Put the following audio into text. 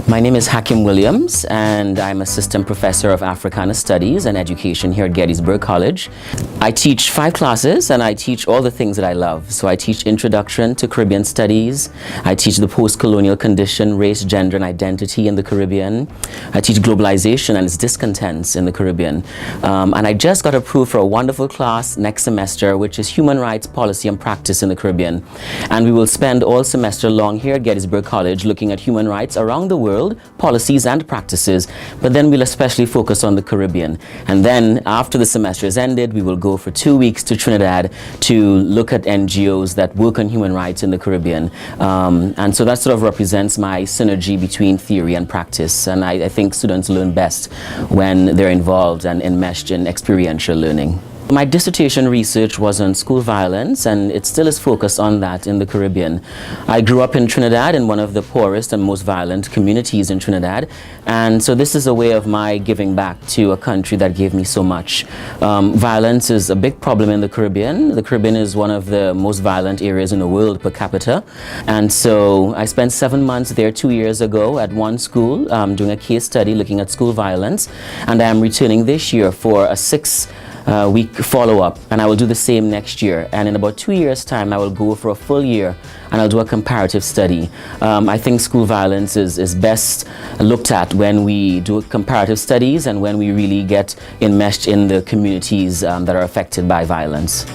My name is Hakim Williams, and I'm Assistant Professor of Africana Studies and Education here at Gettysburg College. I teach 5 classes, and I teach all the things that I love. So I teach Introduction to Caribbean Studies. I teach the post-colonial condition, race, gender, and identity in the Caribbean. I teach globalization and its discontents in the Caribbean. And I just got approved for a wonderful class next semester, which is Human Rights Policy and Practice in the Caribbean. And we will spend all semester long here at Gettysburg College looking at human rights around the world, policies and practices, but then we'll especially focus on the Caribbean. And then after the semester is ended, we will go for 2 weeks to Trinidad to look at NGOs that work on human rights in the Caribbean. And so that sort of represents my synergy between theory and practice. And I think students learn best when they're involved and enmeshed in experiential learning. My dissertation research was on school violence, and it still is focused on that in the Caribbean. I grew up in Trinidad, in one of the poorest and most violent communities in Trinidad, and so this is a way of my giving back to a country that gave me so much. Violence is a big problem in the Caribbean. The Caribbean is one of the most violent areas in the world per capita, and so I spent 7 months there 2 years ago at one school doing a case study looking at school violence, and I am returning this year for a 6-week follow-up, and I will do the same next year. And in about 2 years' time, I will go for a full year and I'll do a comparative study. I think school violence is best looked at when we do comparative studies and when we really get enmeshed in the communities that are affected by violence.